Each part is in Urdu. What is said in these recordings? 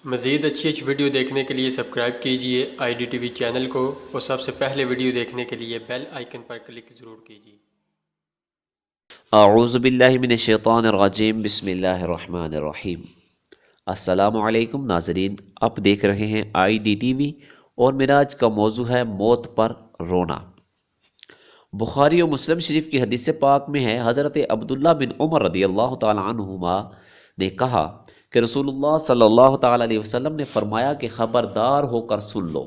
مزید اچھی ویڈیو دیکھنے کے لیے سبسکرائب کیجیے IDTV چینل کو اور سب سے پہلے ویڈیو دیکھنے کے لیے بیل آئیکن پر کلک ضرور کیجیے۔ اعوذ باللہ من الشیطان الرجیم، بسم اللہ الرحمن الرحیم۔ السلام علیکم ناظرین، آپ دیکھ رہے ہیں IDTV اور میرا آج کا موضوع ہے موت پر رونا۔ بخاری و مسلم شریف کی حدیث پاک میں ہے، حضرت عبداللہ بن عمر رضی اللہ تعالی عنہما نے کہا کہ رسول اللہ صلی اللہ تعالی علیہ وسلم نے فرمایا کہ خبردار ہو کر سن لو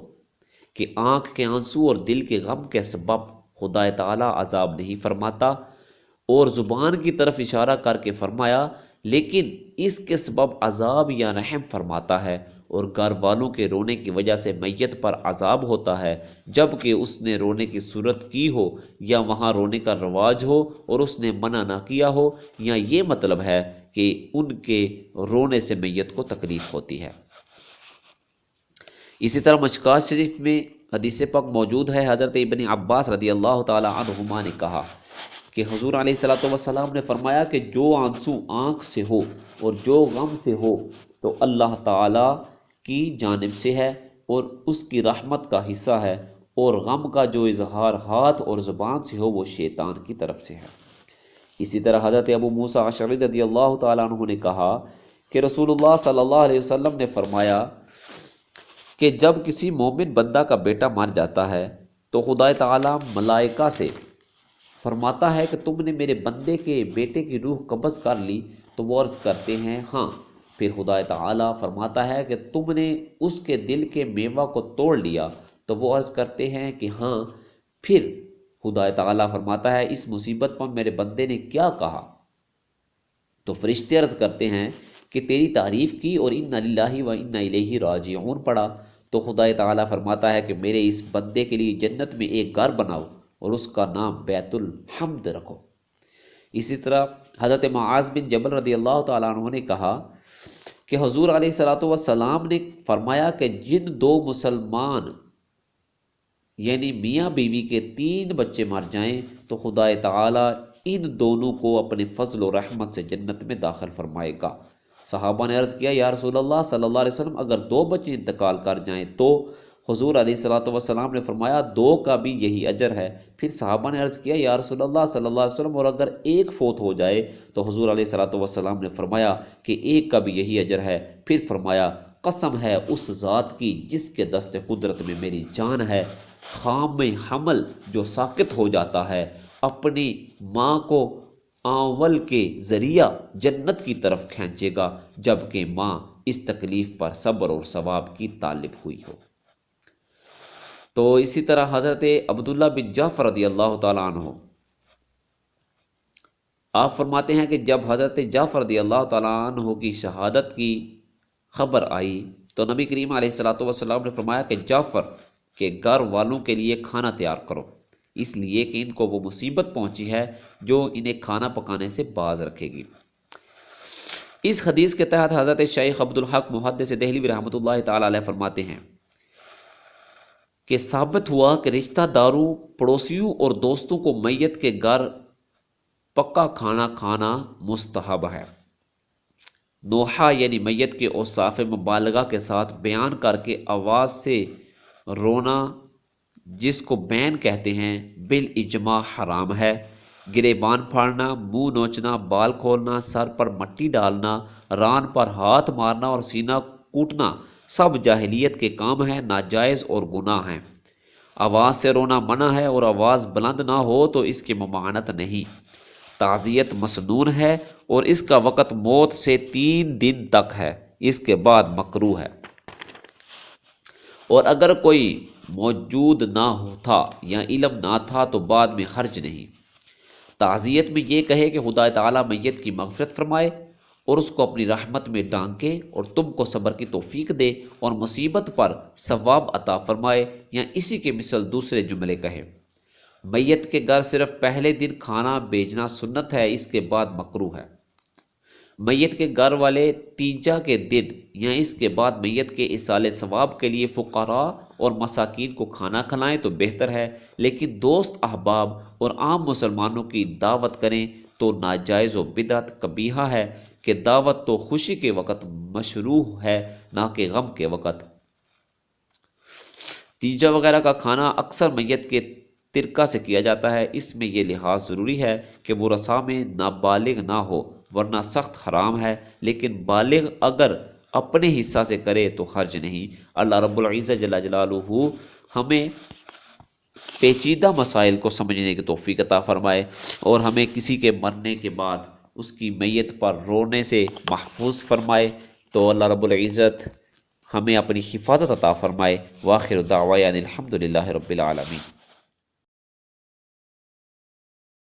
کہ آنکھ کے آنسو اور دل کے غم کے سبب خدا تعالی عذاب نہیں فرماتا، اور زبان کی طرف اشارہ کر کے فرمایا لیکن اس کے سبب عذاب یا رحم فرماتا ہے، اور گھر والوں کے رونے کی وجہ سے میت پر عذاب ہوتا ہے جبکہ اس نے رونے کی صورت کی ہو یا وہاں رونے کا رواج ہو اور اس نے منع نہ کیا ہو، یا یہ مطلب ہے کہ ان کے رونے سے میت کو تکلیف ہوتی ہے۔ اسی طرح مشکات شریف میں حدیث پاک موجود ہے، حضرت ابن عباس رضی اللہ تعالی عنہما نے کہا کہ حضور علیہ الصلوۃ والسلام نے فرمایا کہ جو آنسو آنکھ سے ہو اور جو غم سے ہو تو اللہ تعالی کی جانب سے ہے اور اس کی رحمت کا حصہ ہے، اور غم کا جو اظہار ہاتھ اور زبان سے ہو وہ شیطان کی طرف سے ہے۔ اسی طرح حضرت ابو موسیٰ اشعری رضی اللہ تعالیٰ عنہ نے کہا کہ رسول اللہ صلی اللہ علیہ وسلم نے فرمایا کہ جب کسی مومن بندہ کا بیٹا مر جاتا ہے تو خدا تعالیٰ ملائکہ سے فرماتا ہے کہ تم نے میرے بندے کے بیٹے کی روح قبض کر لی، تو وہ عرض کرتے ہیں ہاں۔ پھر خدا تعالیٰ فرماتا ہے کہ تم نے اس کے دل کے میوہ کو توڑ لیا، تو وہ عرض کرتے ہیں کہ ہاں۔ پھر خدا تعالیٰ فرماتا ہے اس مصیبت پر میرے بندے نے کیا کہا؟ تو فرشتے عرض کرتے ہیں کہ تیری تعریف کی اور انا للہ و انا الیہ راجعون پڑھا، تو خدا تعالیٰ فرماتا ہے کہ میرے اس بندے کے لیے جنت میں ایک گھر بناؤ اور اس کا نام بیت الحمد رکھو۔ اسی طرح حضرت معاذ بن جبل رضی اللہ تعالیٰ عنہ نے کہا کہ حضور علیہ الصلوۃ والسلام نے فرمایا کہ جن دو مسلمان یعنی میاں بیوی کے 3 بچے مر جائیں تو خدا تعالیٰ ان دونوں کو اپنے فضل و رحمت سے جنت میں داخل فرمائے گا۔ صحابہ نے عرض کیا یا رسول اللہ صلی اللہ علیہ وسلم اگر 2 بچے انتقال کر جائیں تو؟ حضور علیہ الصلوۃ والسلام نے فرمایا 2 کا بھی یہی اجر ہے۔ پھر صحابہ نے عرض کیا یا رسول اللہ صلی اللہ علیہ وسلم اور اگر 1 فوت ہو جائے؟ تو حضور علیہ الصلوۃ والسلام نے فرمایا کہ 1 کا بھی یہی اجر ہے۔ پھر فرمایا قسم ہے اس ذات کی جس کے دست قدرت میں میری جان ہے، خام حمل جو ساکت ہو جاتا ہے اپنی ماں کو آنول کے ذریعہ جنت کی طرف کھینچے گا جبکہ ماں اس تکلیف پر صبر اور ثواب کی طالب ہوئی ہو۔ تو اسی طرح حضرت عبداللہ بن جعفر رضی اللہ تعالیٰ عنہ آپ فرماتے ہیں کہ جب حضرت جعفر رضی اللہ تعالیٰ عنہ کی شہادت کی خبر آئی تو نبی کریم علیہ الصلوۃ والسلام نے فرمایا کہ جعفر کے گھر والوں کے لیے کھانا تیار کرو، اس لیے کہ ان کو وہ مصیبت پہنچی ہے جو انہیں کھانا پکانے سے باز رکھے گی۔ اس حدیث کے تحت حضرت شیخ عبدالحق محدث دہلوی رحمۃ اللہ تعالی علیہ فرماتے ہیں کہ ثابت ہوا کہ رشتہ داروں، پڑوسیوں اور دوستوں کو میت کے گھر پکا کھانا کھانا مستحب ہے۔ نوحہ یعنی میت کے اوصاف مبالغہ کے ساتھ بیان کر کے آواز سے رونا جس کو بین کہتے ہیں بالاجماع حرام ہے۔ گریبان پھاڑنا، منہ نوچنا، بال کھولنا، سر پر مٹی ڈالنا، ران پر ہاتھ مارنا اور سینہ کوٹنا سب جاہلیت کے کام ہیں، ناجائز اور گناہ ہیں۔ آواز سے رونا منع ہے اور آواز بلند نہ ہو تو اس کی ممانعت نہیں۔ تعزیت مسنون ہے اور اس کا وقت موت سے 3 دن تک ہے، اس کے بعد مکروہ ہے۔ اور اگر کوئی موجود نہ تھا یا علم نہ تھا تو بعد میں حرج نہیں۔ تعزیت میں یہ کہے کہ خدا تعالیٰ میت کی مغفرت فرمائے اور اس کو اپنی رحمت میں ڈھانکے اور تم کو صبر کی توفیق دے اور مصیبت پر ثواب عطا فرمائے، یا اسی کے مثل دوسرے جملے کہے۔ میت کے گھر صرف پہلے دن کھانا بھیجنا سنت ہے، اس کے بعد مکروہ ہے۔ میت کے گھر والے تیجا کے دن یا اس کے بعد میت کے ایصال ثواب کے لیے فقراء اور مساکین کو کھانا کھلائیں تو بہتر ہے، لیکن دوست احباب اور عام مسلمانوں کی دعوت کریں تو ناجائز و بدعت قبیحہ ہے، کہ دعوت تو خوشی کے وقت مشروع ہے نہ کہ غم کے وقت۔ تیجا وغیرہ کا کھانا اکثر میت کے ترکہ سے کیا جاتا ہے، اس میں یہ لحاظ ضروری ہے کہ وہ رسا میں نابالغ نہ ہو ورنہ سخت حرام ہے، لیکن بالغ اگر اپنے حصہ سے کرے تو حرج نہیں۔ اللہ رب العزت جل جلالہ ہمیں پیچیدہ مسائل کو سمجھنے کی توفیق عطا فرمائے اور ہمیں کسی کے مرنے کے بعد اس کی میت پر رونے سے محفوظ فرمائے۔ تو اللہ رب العزت ہمیں اپنی حفاظت عطا فرمائے۔ وآخر دعوانا الحمدللہ رب العالمین۔